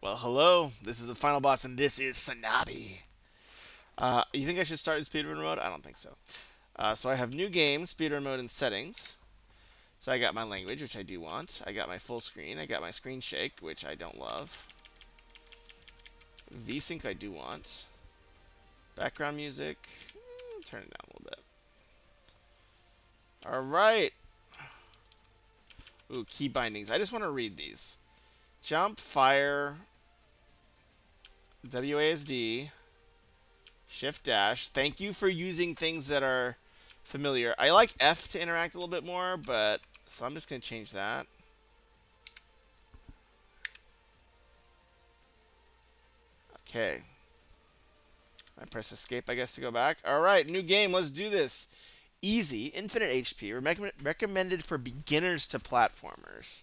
Well, hello. This is the final boss, and this is SANABI. You think I should start in speedrun mode? I don't think so. So I have new game, speedrun mode, and settings. So I got my language, which I do want. I got my full screen. I got my screen shake, which I don't love. VSync I do want. Background music. Turn it down a little bit. All right. Ooh, key bindings. I just want to read these. Jump, fire, WASD. Shift dash. Thank you for using things that are familiar. I like F to interact a little bit more, but so I'm just going to change that. Okay. I press escape, I guess, to go back. All right, new game. Let's do this. Easy, infinite HP, recommended for beginners to platformers.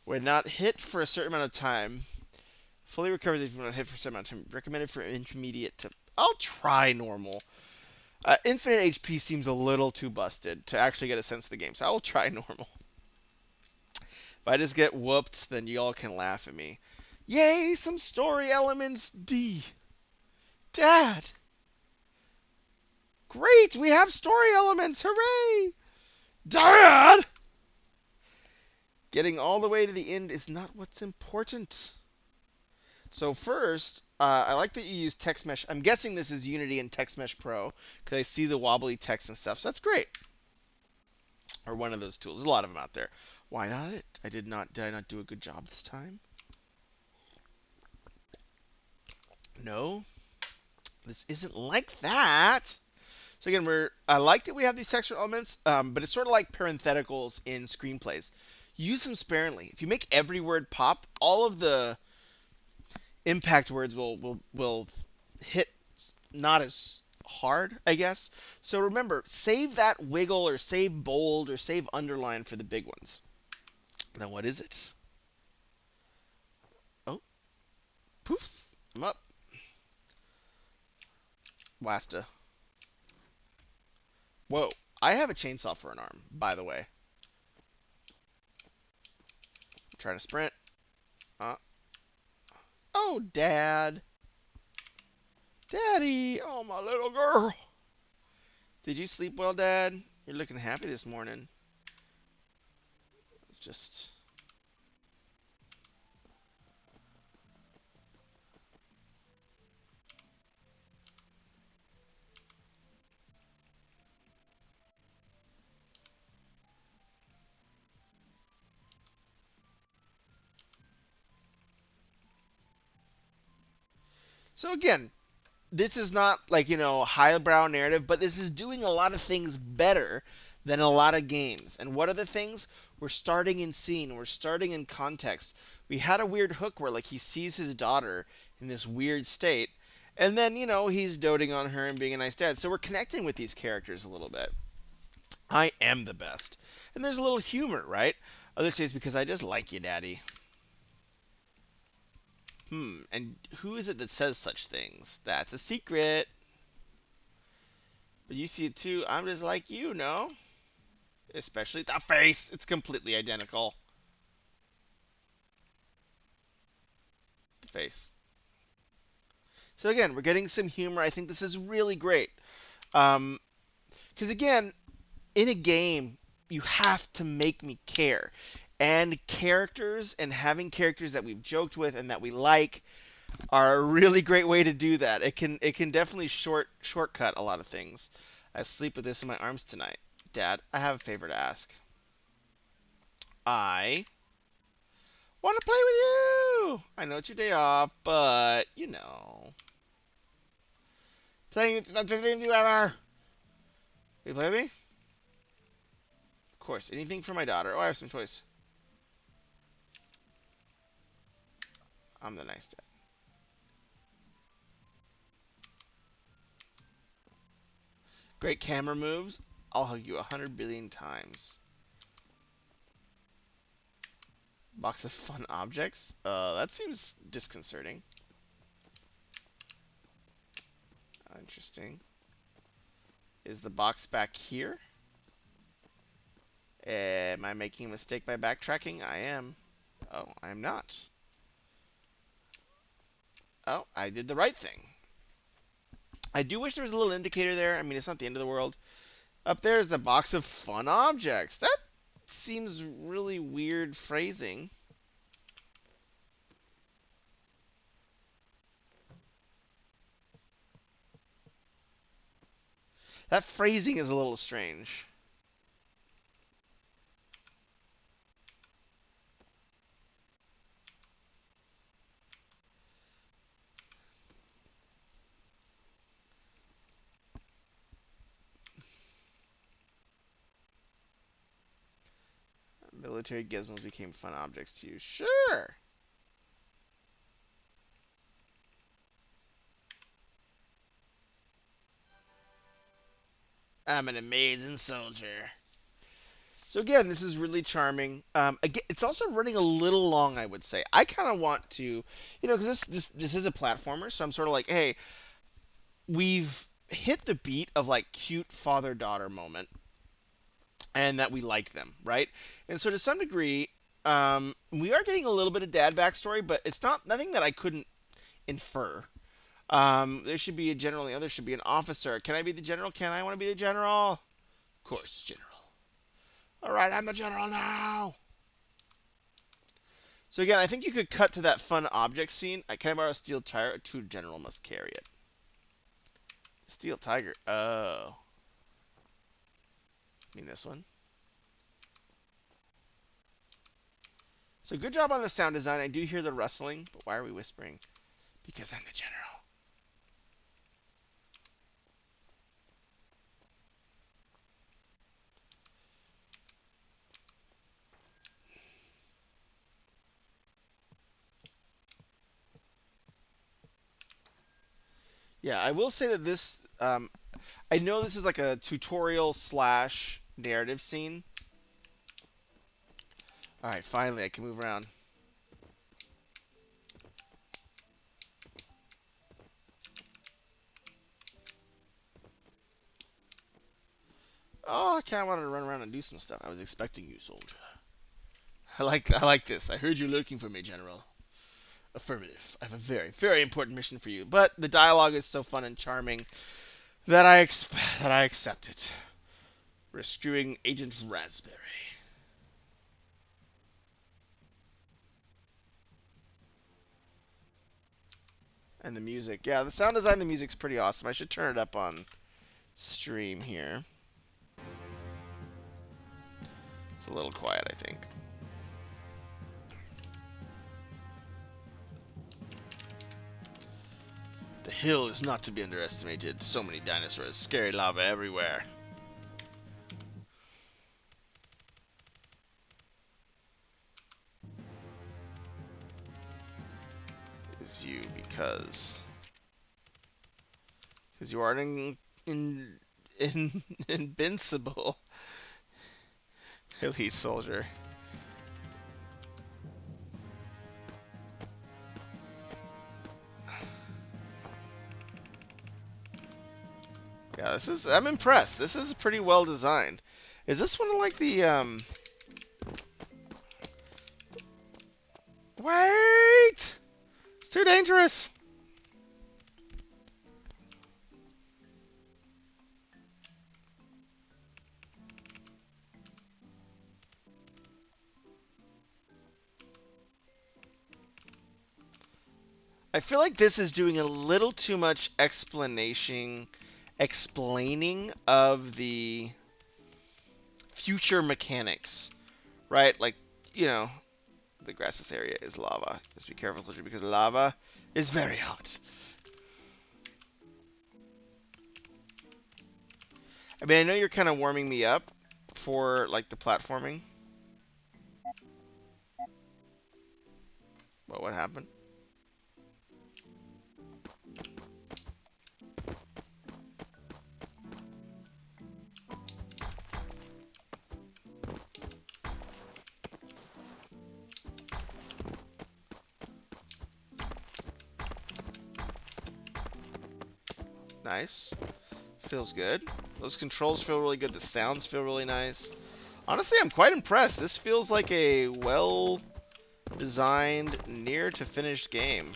When not hit for a certain amount of time, fully recovers if you're not hit for a certain amount of time. Recommended for intermediate to. I'll try normal. Infinite HP seems a little too busted to actually get a sense of the game, so I will try normal. If I just get whooped, then you all can laugh at me. Yay, some story elements, D. Dad! Great, we have story elements, hooray! Dad! Getting all the way to the end is not what's important. So first, I like that you use text mesh. I'm guessing this is Unity and Text Mesh Pro, because I see the wobbly text and stuff, so that's great. Or one of those tools. There's a lot of them out there. Why not it? Did I not do a good job this time? No, this isn't like that. So again, I like that we have these textual elements, but it's sort of like parentheticals in screenplays. Use them sparingly. If you make every word pop, all of the impact words will hit not as hard, I guess. So remember, save that wiggle or save bold or save underline for the big ones. Now what is it? Oh, poof! I'm up. Wasta. Whoa! I have a chainsaw for an arm, by the way. I'm trying to sprint. Uh, Oh, Dad. Daddy. Oh, my little girl. Did you sleep well, Dad? You're looking happy this morning. It's just... So again, this is not like, highbrow narrative, but this is doing a lot of things better than a lot of games. And what are the things? We're starting in scene. We're starting in context. We had a weird hook where, like, he sees his daughter in this weird state, and then, he's doting on her and being a nice dad. So we're connecting with these characters a little bit. I am the best. And there's a little humor, right? Oh, this is because I just like you, Daddy. And who is it that says such things? That's a secret. But you see it too. I'm just like you, no? Especially the face. It's completely identical. The face. So again, we're getting some humor. I think this is really great. Because again, in a game, you have to make me care. And characters and having characters that we've joked with and that we like are a really great way to do that. It can definitely shortcut a lot of things. I sleep with this in my arms tonight. Dad, I have a favor to ask. I want to play with you. I know it's your day off, but playing with not the thing to do ever. Will you play with me? Of course, anything for my daughter. Oh, I have some toys. I'm the nice dad. Great camera moves. I'll hug you 100 billion times. Box of fun objects. That seems disconcerting. Interesting. Is the box back here? Am I making a mistake by backtracking? I am. Oh, I'm not. Oh, I did the right thing. I do wish there was a little indicator there. I mean, it's not the end of the world. Up there is the box of fun objects. That seems really weird phrasing. That phrasing is a little strange. Military gizmos became fun objects to you. Sure. I'm an amazing soldier. So again, this is really charming. Again, it's also running a little long, I would say. I kind of want to, because this is a platformer, so I'm sort of like, hey, we've hit the beat of like cute father-daughter moment, and that we like them, right? And so to some degree, we are getting a little bit of dad backstory, but it's not nothing that I couldn't infer. There should be a general, there should be an officer. Can I be the general? Can I want to be the general? Of course, general. All right, I'm the general now. So again, I think you could cut to that fun object scene. Can I borrow a steel tire? A true general must carry it. Steel tiger. Oh. I mean this one. So good job on the sound design. I do hear the rustling, but why are we whispering? Because I'm the general. Yeah, I will say that this, I know this is like a tutorial slash narrative scene. Alright, finally I can move around. Oh, I kind of wanted to run around and do some stuff. I was expecting you, soldier. I like this. I heard you lurking for me, General. Affirmative. I have a very, very important mission for you. But the dialogue is so fun and charming that I accept it. Rescuing Agent Raspberry. And the music. Yeah, the sound design, the music's pretty awesome. I should turn it up on stream here. It's a little quiet, I think. The hill is not to be underestimated. So many dinosaurs, scary lava everywhere. Is you because you are invincible elite soldier. Yeah, I'm impressed. This is pretty well designed. Is this one like the Wait! It's too dangerous. I feel like this is doing a little too much explaining of the future mechanics, right? Like, the grassless area is lava. Just be careful, because lava is very hot. I mean, I know you're kind of warming me up for, like, the platforming. What happened? Nice. Feels good. Those controls feel really good. The sounds feel really nice. Honestly, I'm quite impressed. This feels like a well-designed, near-to-finished game.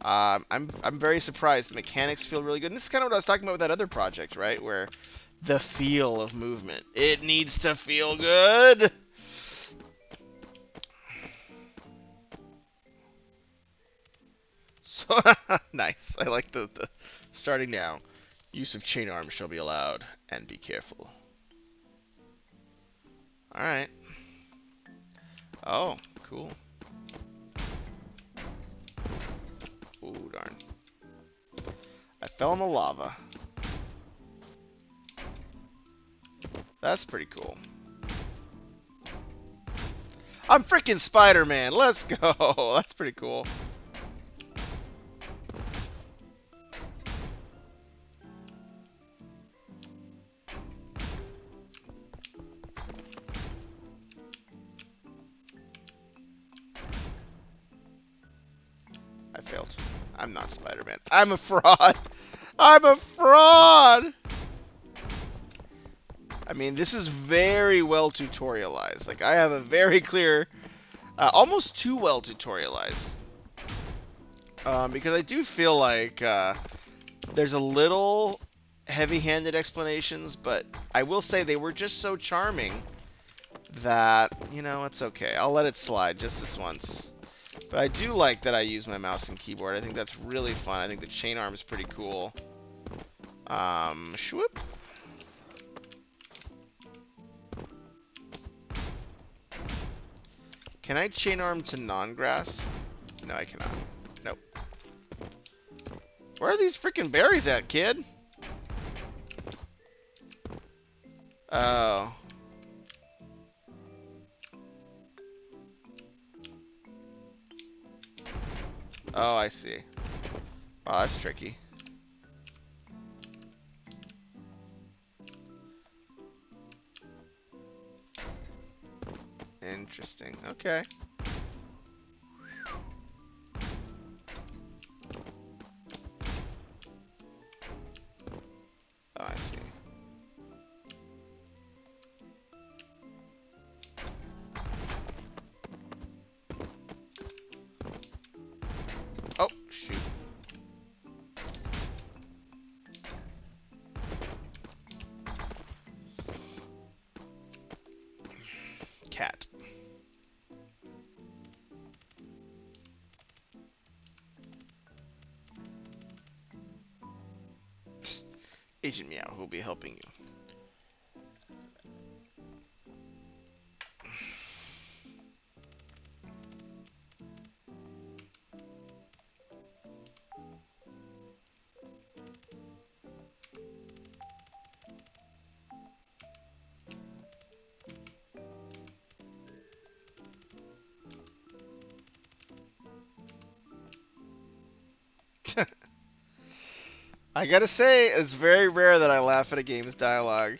I'm very surprised. The mechanics feel really good. And this is kind of what I was talking about with that other project, right? Where the feel of movement. It needs to feel good. So nice. I like the starting now. Use of chain arms shall be allowed, and be careful. All right. Oh, cool. Ooh, darn. I fell in the lava. That's pretty cool. I'm freaking Spider-Man. Let's go. That's pretty cool. I failed. I'm not Spider-Man. I'm a fraud. I'm a fraud. I mean, this is very well tutorialized. Like, I have a very clear, almost too well tutorialized. Because I do feel like there's a little heavy-handed explanations, but I will say they were just so charming that, you know, it's okay. I'll let it slide just this once. But I do like that I use my mouse and keyboard. I think that's really fun. I think the chain arm is pretty cool. Swoop. Can I chain arm to non-grass? No, I cannot. Nope. Where are these freaking berries at, kid? Oh. Oh, I see. Wow, that's tricky. Interesting. Okay. Oh, I see. Oh, shoot. Cat. Agent Meow, who will be helping you. I gotta say, it's very rare that I laugh at a game's dialogue.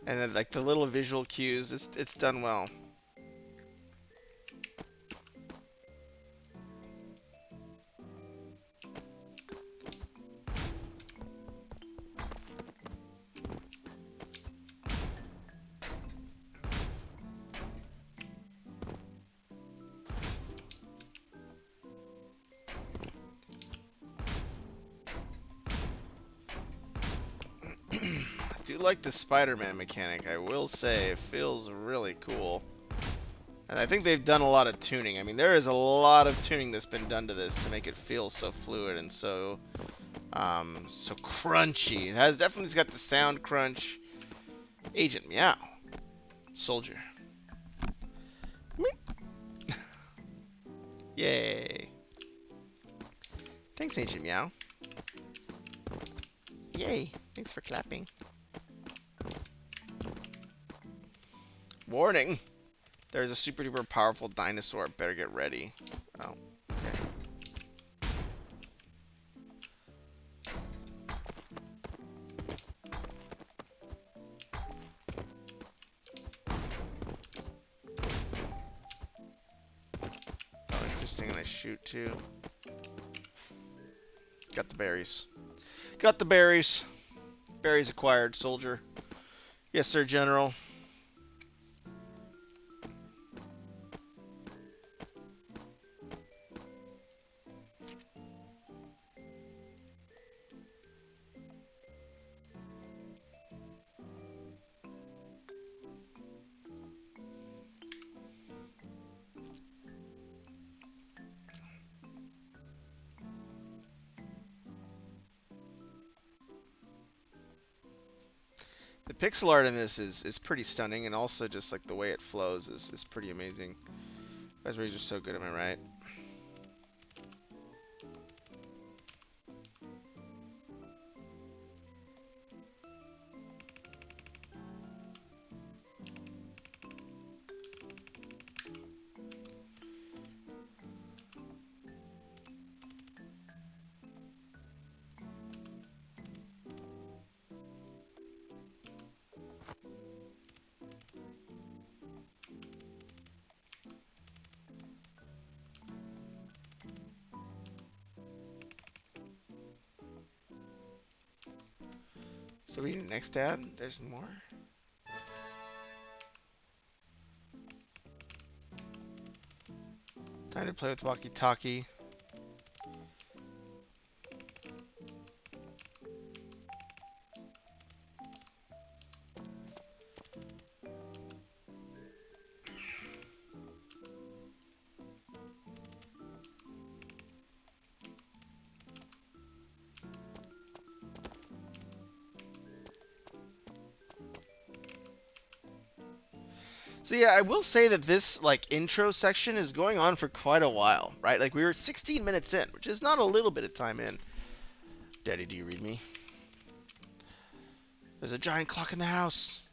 And then, like, the little visual cues, it's done well. I do like the Spider-Man mechanic, I will say. It feels really cool. And I think they've done a lot of tuning. I mean, there is a lot of tuning that's been done to this to make it feel so fluid and so so crunchy. It has definitely got the sound crunch. Agent Meow. Soldier. Yay. Thanks, Agent Meow. Yay. Thanks for clapping. Warning. There's a super duper powerful dinosaur. Better get ready. Oh, okay. Oh, interesting. And I shoot too. Got the berries. Got the berries. Berries acquired, soldier. Yes, sir, General. pixel art in this is pretty stunning, and also just like the way it flows is pretty amazing. Raspberries are so good, am I right? So we need next tab. There's more. Time to play with walkie-talkie. So yeah, I will say that this like intro section is going on for quite a while, right? Like we were 16 minutes in, which is not a little bit of time in. Daddy, do you read me? There's a giant clock in the house.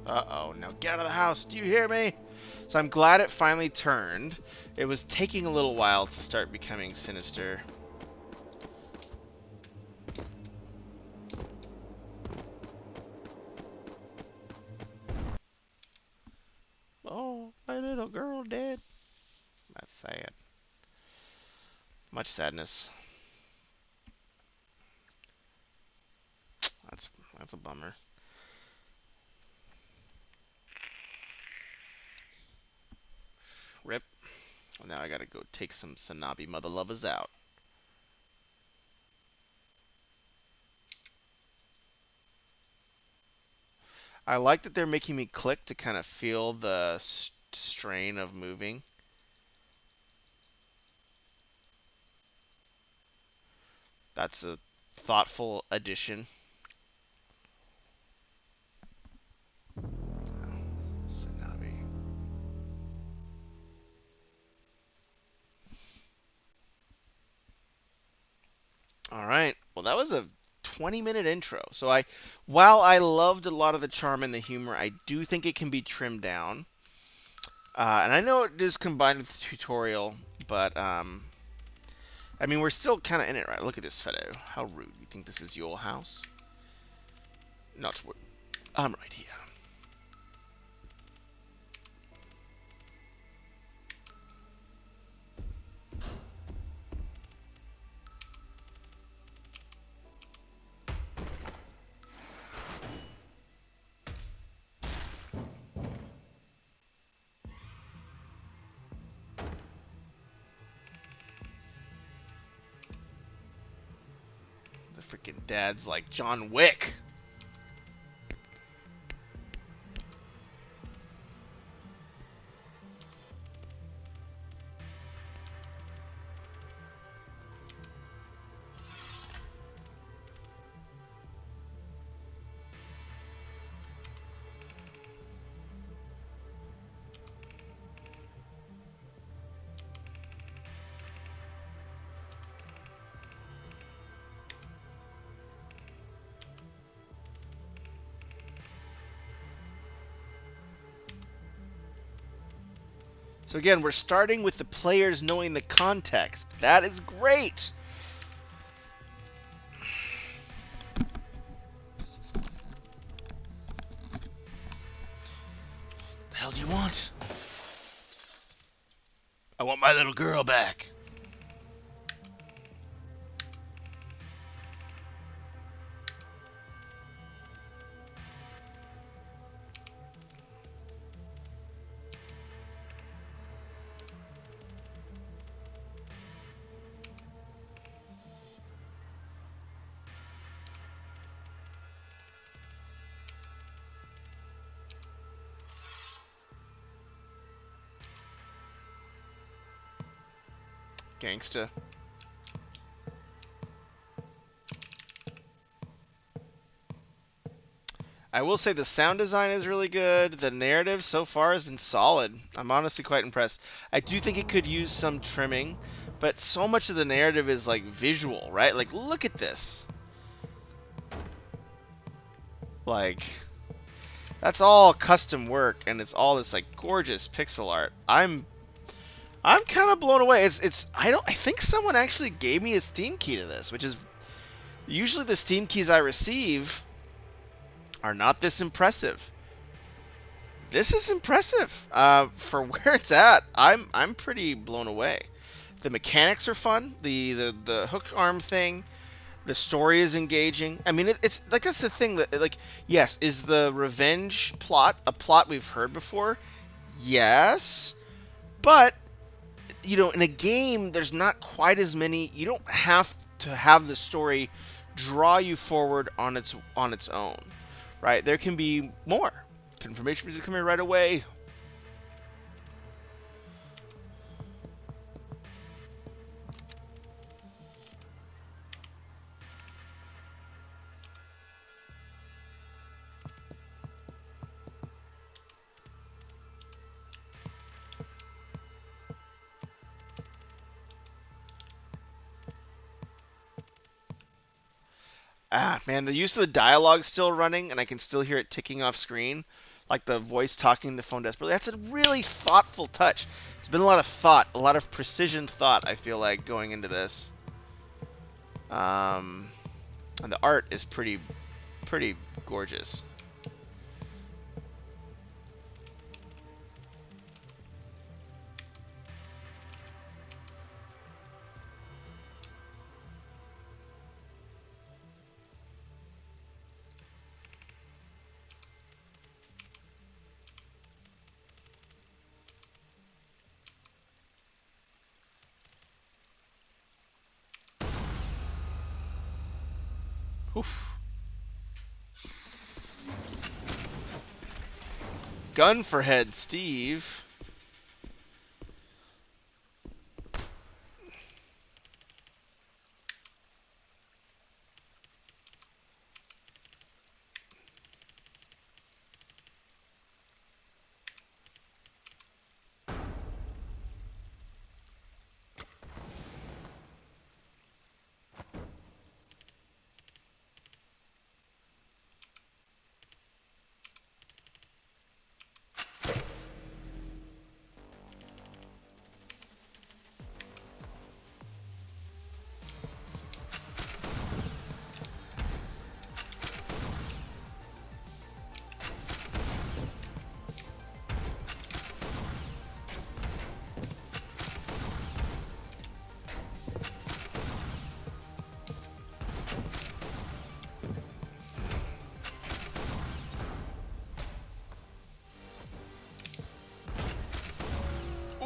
Uh-oh, now get out of the house. Do you hear me? So I'm glad it finally turned. It was taking a little while to start becoming sinister. Oh, my little girl dead. That's sad. Much sadness. That's a bummer. Rip. Well, now I gotta go take some SANABI mother lovers out. I like that they're making me click to kind of feel the strain of moving. That's a thoughtful addition. SANABI. All right. Well, that was a 20-minute intro. So while I loved a lot of the charm and the humor, I do think it can be trimmed down. And I know it is combined with the tutorial, but I mean, we're still kind of in it, right? Look at this fellow. How rude. You think this is your house? Not what. I'm right here. The freaking dad's like John Wick. So again, we're starting with the players knowing the context. That is great. The hell do you want? I want my little girl back. Gangsta. I will say the sound design is really good. The narrative so far has been solid. I'm honestly quite impressed. I do think it could use some trimming, but so much of the narrative is like visual, right? Like, look at this. Like, that's all custom work, and it's all this like gorgeous pixel art. I'm kind of blown away. I think someone actually gave me a Steam key to this, which is usually the Steam keys I receive are not this impressive. This is impressive for where it's at. I'm pretty blown away. The mechanics are fun. The hook arm thing. The story is engaging. I mean, it's like that's the thing that like yes, is the revenge plot a plot we've heard before? Yes, but you know, in a game, there's not quite as many. You don't have to have the story draw you forward on its own, right? There can be more. Confirmation music coming right away. Ah, man, the use of the dialogue still running, and I can still hear it ticking off screen, like the voice talking the phone desperately. That's a really thoughtful touch. There's been a lot of thought, a lot of precision thought. I feel like going into this, and the art is pretty gorgeous. Oof. Gun for head, Steve.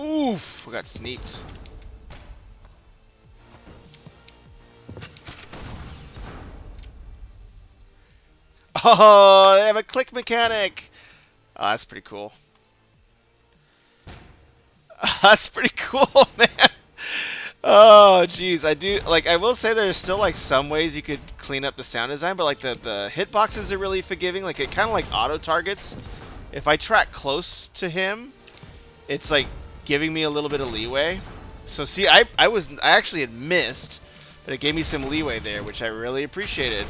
Oof, we got sneaked. Oh, they have a click mechanic. Oh, that's pretty cool. That's pretty cool, man. Oh, jeez. I do like. I will say there's still like some ways you could clean up the sound design, but like the hitboxes are really forgiving. Like it kind of like auto targets. If I track close to him, it's like giving me a little bit of leeway. So see, I actually had missed, but it gave me some leeway there, which I really appreciated.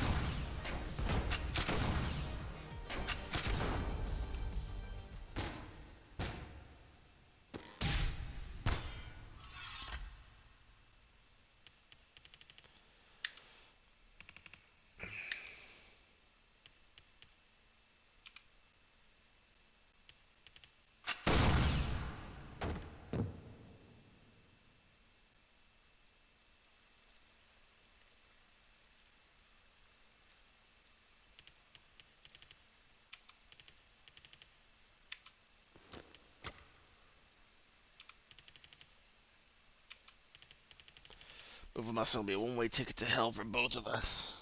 Moving muscle will be a one-way ticket to hell for both of us.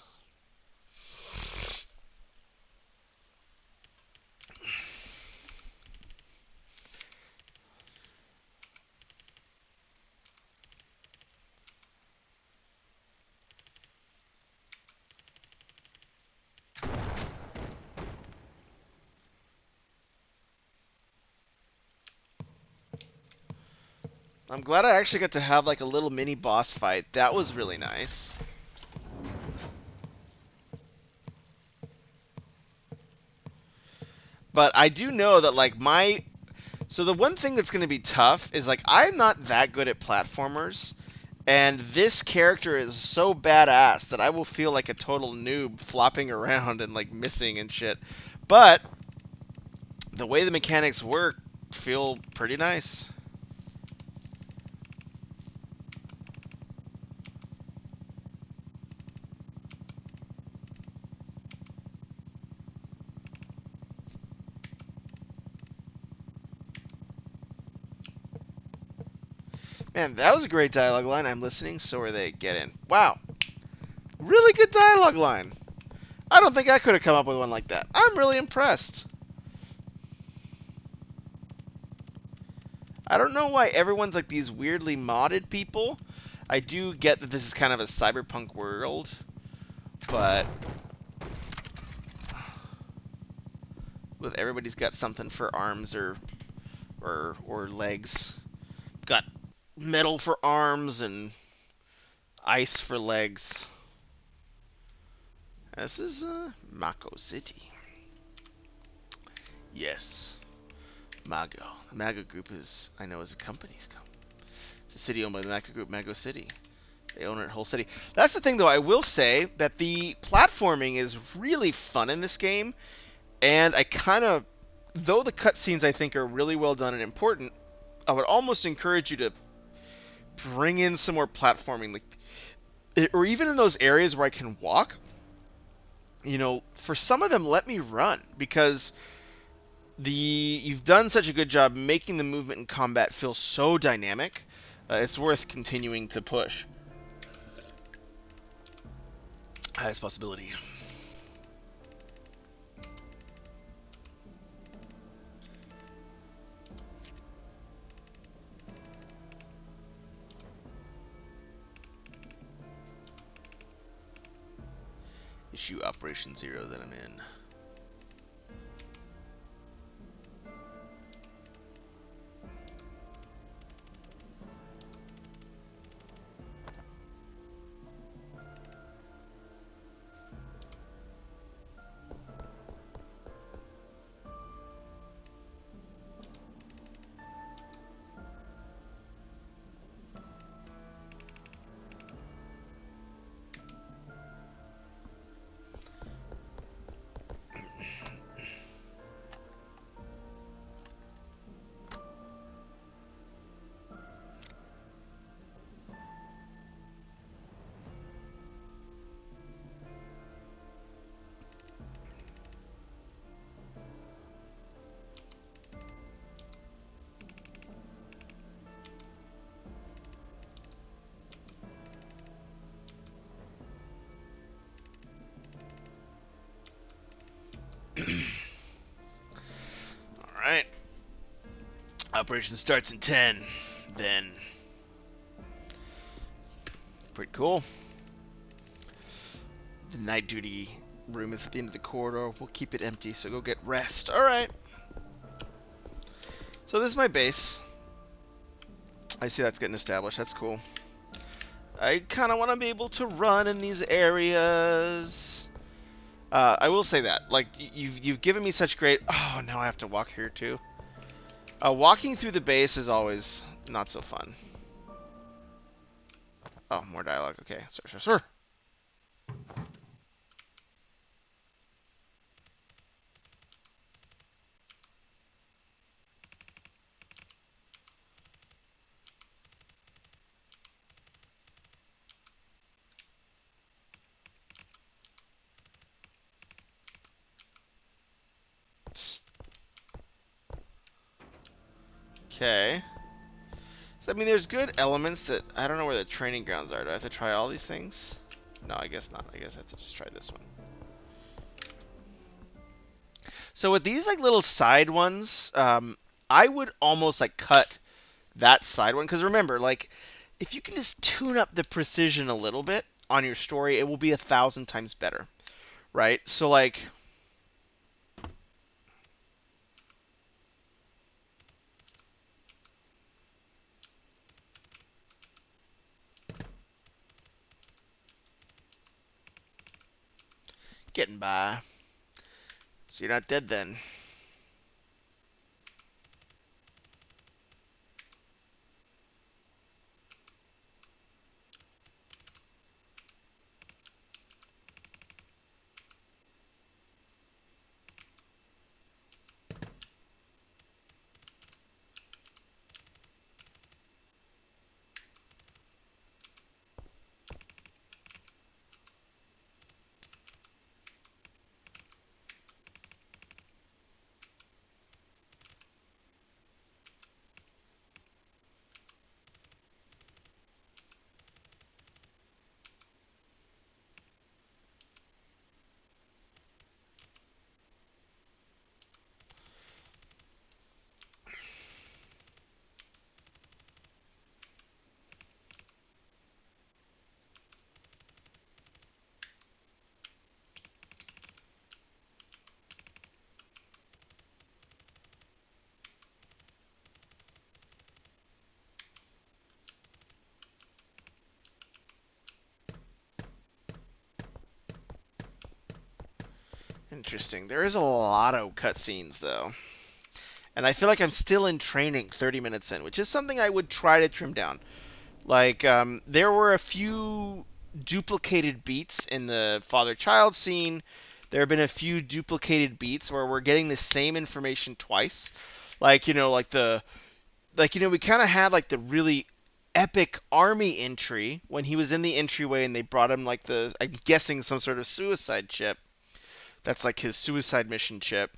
I'm glad I actually got to have like a little mini boss fight. That was really nice. But I do know that like so the one thing that's going to be tough is like I'm not that good at platformers, and this character is so badass that I will feel like a total noob flopping around and like missing and shit. But the way the mechanics work feel pretty nice. Man, that was a great dialogue line. I'm listening, so are they. Get in. Wow. Really good dialogue line. I don't think I could have come up with one like that. I'm really impressed. I don't know why everyone's like these weirdly modded people. I do get that this is kind of a cyberpunk world, but with everybody's got something for arms or legs. Got metal for arms and ice for legs. This is Mako City. Yes. Mago. The Mago Group is, I know, is a company. It's a city owned by the Mago Group, Mago City. They own it whole city. That's the thing, though. I will say that the platforming is really fun in this game, and I kind of, though the cutscenes I think are really well done and important, I would almost encourage you to bring in some more platforming, like, or even in those areas where I can walk. You know, for some of them, let me run, because you've done such a good job making the movement in combat feel so dynamic. It's worth continuing to push. Highest possibility. Issue Operation Zero that I'm in. Alright. Operation starts in 10. Then. Pretty cool. The night duty room is at the end of the corridor. We'll keep it empty, so go get rest. Alright. So this is my base. I see that's getting established. That's cool. I kind of want to be able to run in these areas. I will say that, like, you've given me such great. Oh, now I have to walk here too. Walking through the base is always not so fun. Oh, more dialogue. Okay, sir. Okay. So, I mean, there's good elements that I don't know where the training grounds are. Do I have to try all these things? No, I guess not. I guess I have to just try this one. So with these like little side ones, I would almost like cut that side one, because remember, like, if you can just tune up the precision a little bit on your story, it will be 1,000 times better, right? So like. by. So you're not dead then. Interesting. There is a lot of cutscenes, though. And I feel like I'm still in training 30 minutes in, which is something I would try to trim down. Like, there were a few duplicated beats in the father-child scene. There have been a few duplicated beats where we're getting the same information twice. Like, we kind of had, like, the really epic army entry when he was in the entryway and they brought him, like, I'm guessing some sort of suicide chip. That's, like, his suicide mission chip.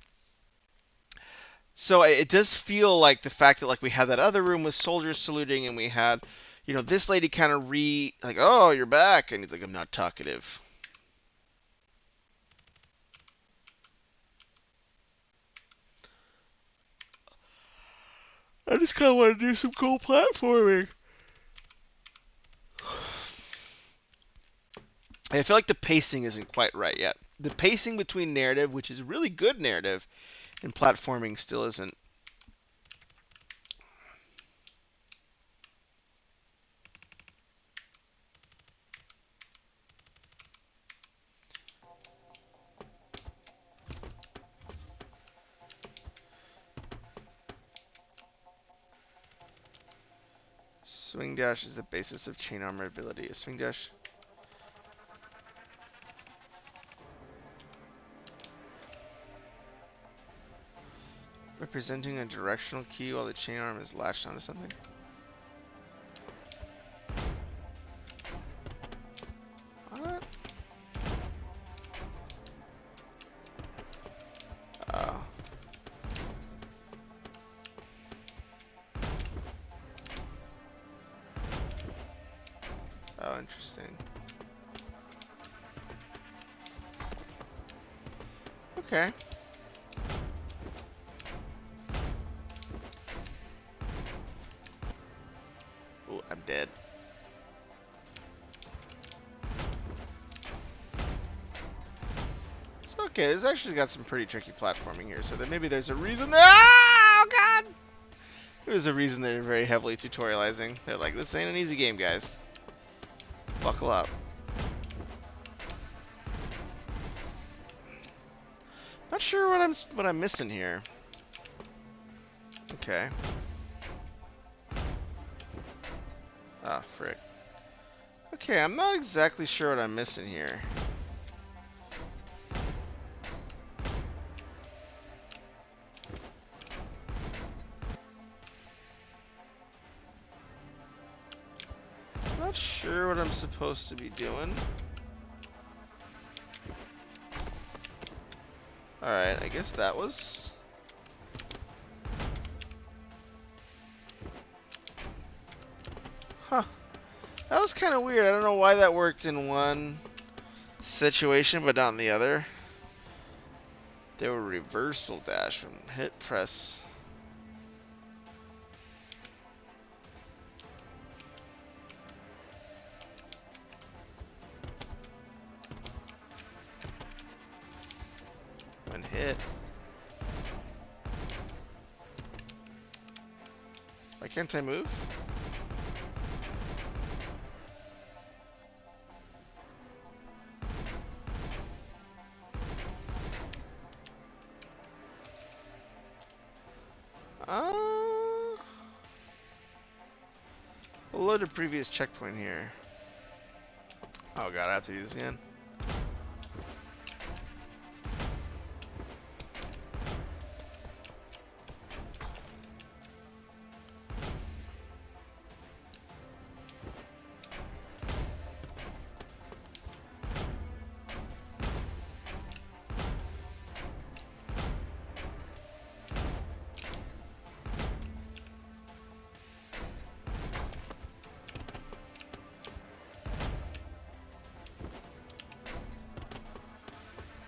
So it does feel like the fact that, like, we had that other room with soldiers saluting and we had, this lady kind of like, oh, you're back. And he's like, I'm not talkative. I just kind of want to do some cool platforming. I feel like the pacing isn't quite right yet. The pacing between narrative, which is really good narrative, and platforming still isn't. Swing dash is the basis of chain armor ability. A swing dash. Representing a directional key while the chain arm is latched onto something. What? Oh. Oh, interesting. Okay. Ooh, I'm dead. So, okay, this actually got some pretty tricky platforming here, so that maybe there's a reason oh, God! There's a reason they're very heavily tutorializing. They're like, this ain't an easy game, guys. Buckle up. Not sure what I'm missing here. Okay. Ah, frick. Okay, I'm not exactly sure what I'm missing here. Not sure what I'm supposed to be doing. Alright, I guess that was... Huh. That was kind of weird. I don't know why that worked in one situation, but not in the other. They were reversal dash from hit press. When hit. Why can't I move? we'll load a previous checkpoint here. Oh god, I have to do this again.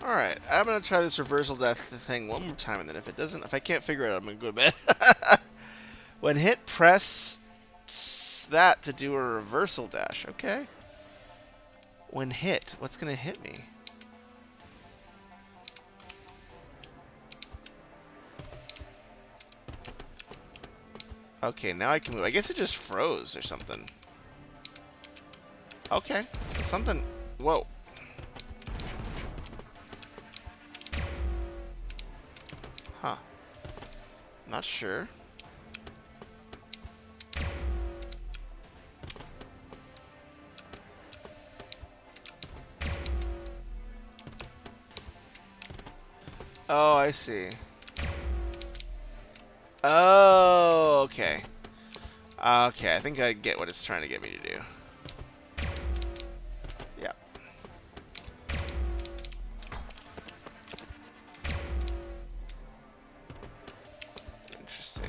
Alright, I'm gonna try this reversal death thing one more time, and then if I can't figure it out, I'm gonna go to bed. When hit, press that to do a reversal dash. Okay. When hit, what's gonna hit me? Okay, now I can move. I guess it just froze or something. Okay, so something. Whoa. Huh. Not sure. Oh, I see. Oh, okay. Okay, I think I get what it's trying to get me to do. Yeah. Interesting.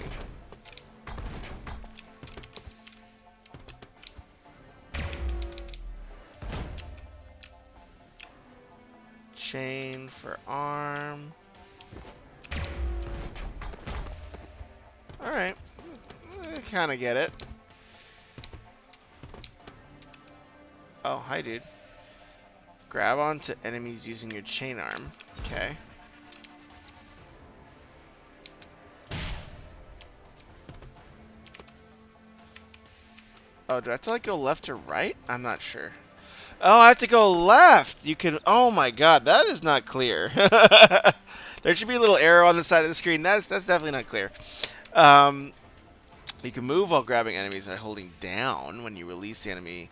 Chain for arm. Alright. I kind of get it. Oh, hi, dude. Grab onto enemies using your chain arm. Okay. Oh, do I have to like go left or right? I'm not sure. Oh, I have to go left. You can. Oh my God, that is not clear. There should be a little arrow on the side of the screen. That's definitely not clear. You can move while grabbing enemies by holding down. When you release the enemy,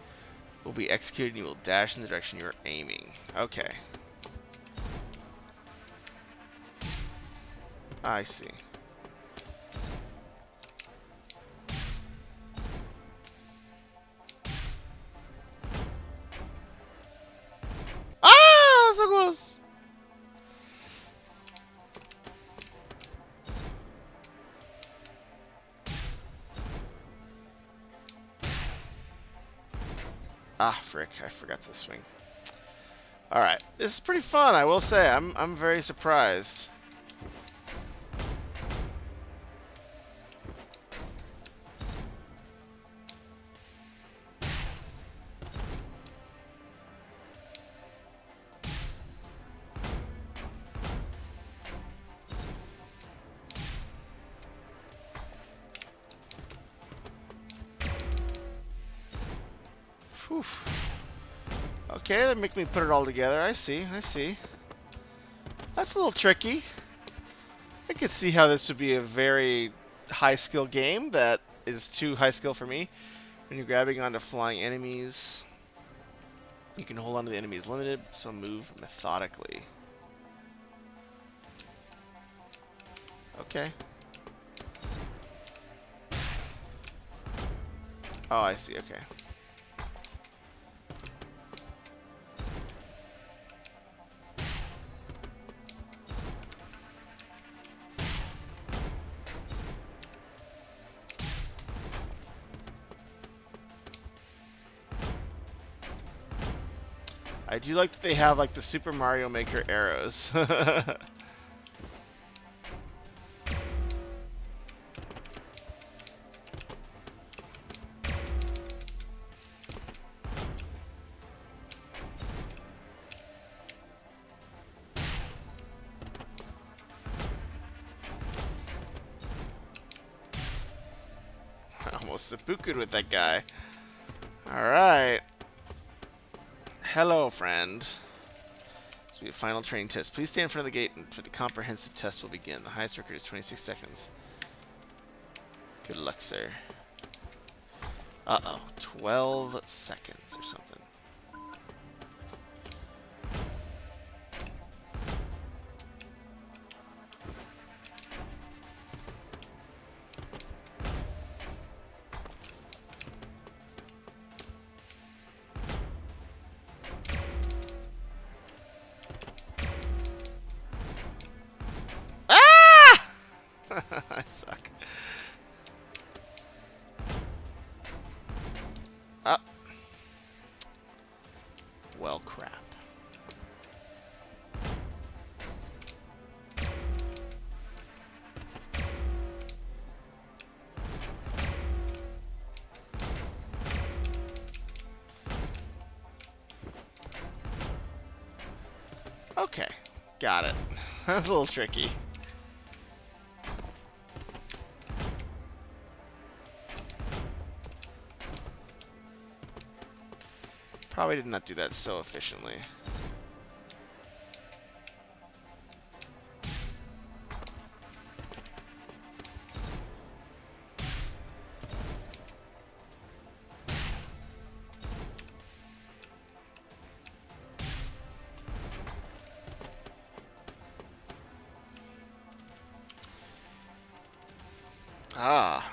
will be executed and you will dash in the direction you are aiming. Okay. I see. Ah, so close. Ah, frick, I forgot to swing. Alright, this is pretty fun, I will say. I'm very surprised. Whew. Okay, that make me put it all together. I see, I see. That's a little tricky. I could see how this would be a very high skill game that is too high skill for me. When you're grabbing onto flying enemies, you can hold onto the enemies limited, so move methodically. Okay. Oh, I see, okay. I do like that they have like the Super Mario Maker arrows. I almost seppuku'd with that guy. Alright. Hello, friend. This will be a final training test. Please stand in front of the gate and the comprehensive test will begin. The highest record is 26 seconds. Good luck, sir. Uh-oh. 12 seconds or something. Ah! I suck. Oh. Well, crap. Okay. Got it. That's a little tricky. Probably did not do that so efficiently. Ah.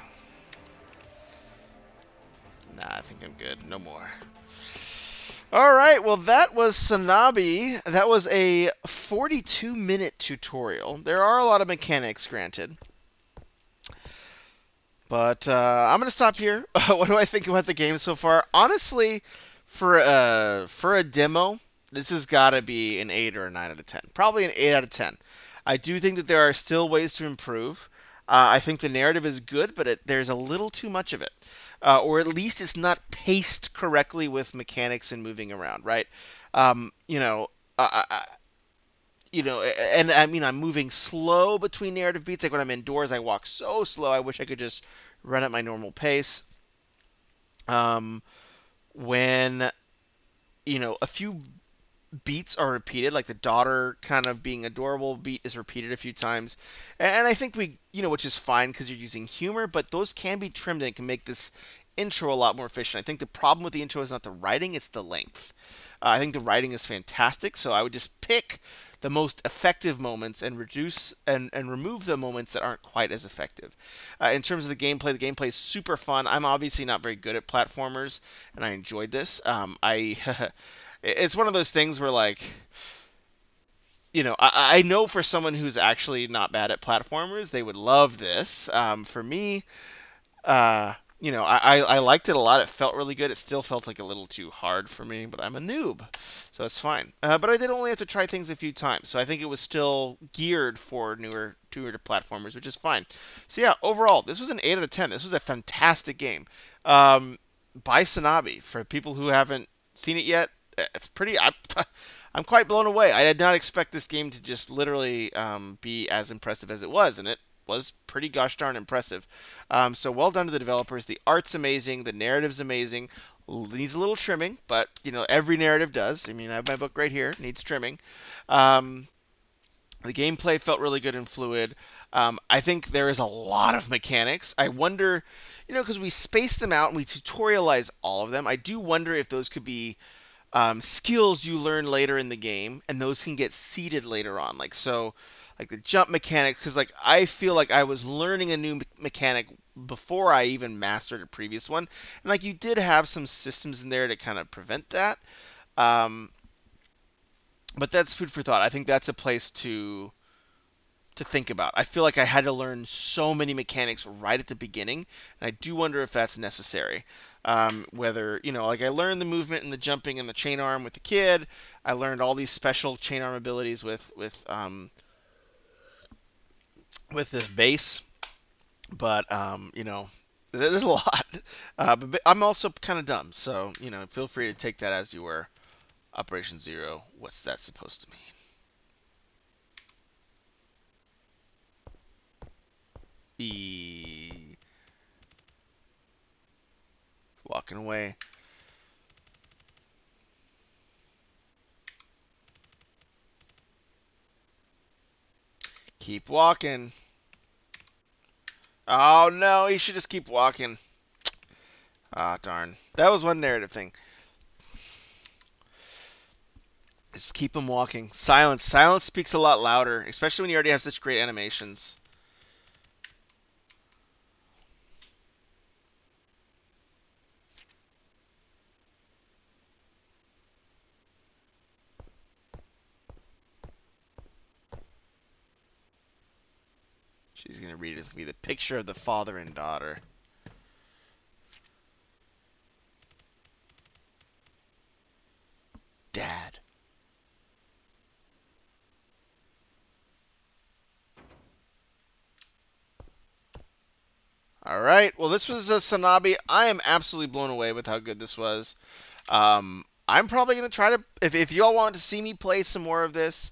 Nah, I think I'm good. No more. All right, well, that was SANABI. That was a 42-minute tutorial. There are a lot of mechanics, granted. But I'm going to stop here. What do I think about the game so far? Honestly, for a demo, this has got to be an 8 or a 9 out of 10. Probably an 8 out of 10. I do think that there are still ways to improve. I think the narrative is good, but there's a little too much of it. Or at least it's not paced correctly with mechanics and moving around, right? You know, and I mean, I'm moving slow between narrative beats. Like when I'm indoors, I walk so slow. I wish I could just run at my normal pace. Um, when a few beats are repeated, like the daughter kind of being adorable beat is repeated a few times, and I think which is fine because you're using humor, but those can be trimmed and it can make this intro a lot more efficient. I think the problem with the intro is not the writing, it's the length. I think the writing is fantastic, so I would just pick the most effective moments and reduce and remove the moments that aren't quite as effective. In terms of the gameplay is super fun. I'm obviously not very good at platformers, and I enjoyed this. It's one of those things where like I know for someone who's actually not bad at platformers, they would love this. For me, I liked it a lot. It felt really good. It still felt like a little too hard for me, but I'm a noob, so it's fine. But I did only have to try things a few times, so I think it was still geared for newer platformers, which is fine. So yeah, overall, this was an 8 out of 10. This was a fantastic game. By SANABI. For people who haven't seen it yet, it's pretty. I'm quite blown away. I did not expect this game to just literally be as impressive as it was, and it was pretty gosh darn impressive. So well done to the developers. The art's amazing. The narrative's amazing. Needs a little trimming, but every narrative does. I mean, I have my book right here. Needs trimming. The gameplay felt really good and fluid. I think there is a lot of mechanics. I wonder, because we space them out and we tutorialize all of them. I do wonder if those could be skills you learn later in the game, and those can get seeded later on. Like the jump mechanics, because like I feel like I was learning a new mechanic before I even mastered a previous one, and like you did have some systems in there to kind of prevent that. Um, but that's food for thought. I think that's a place to think about. I feel like I had to learn so many mechanics right at the beginning, and I do wonder if that's necessary. Whether like I learned the movement and the jumping and the chain arm with the kid. I learned all these special chain arm abilities with this base, but there's a lot. But I'm also kind of dumb, so feel free to take that as you were. Operation Zero. What's that supposed to mean? Walking away. Keep walking. Oh no, he should just keep walking. Ah, darn. That was one narrative thing. Just keep them walking. Silence. Silence speaks a lot louder, especially when you already have such great animations. She's going to read it with me. The picture of the father and daughter. Dad. All right. Well, this was a SANABI. I am absolutely blown away with how good this was. I'm probably going to try to, if you all want to see me play some more of this,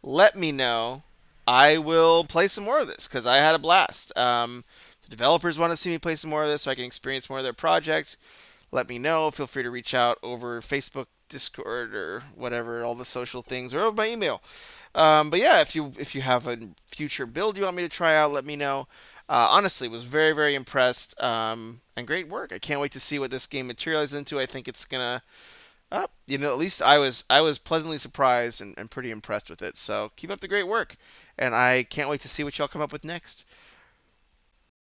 let me know. I will play some more of this because I had a blast. The developers want to see me play some more of this so I can experience more of their project. Let me know. Feel free to reach out over Facebook, Discord, or whatever, all the social things, or over my email. But yeah, if you have a future build you want me to try out, let me know. Honestly, was very very impressed, and great work. I can't wait to see what this game materializes into. I think it's gonna, at least I was pleasantly surprised and pretty impressed with it. So keep up the great work, and I can't wait to see what y'all come up with next.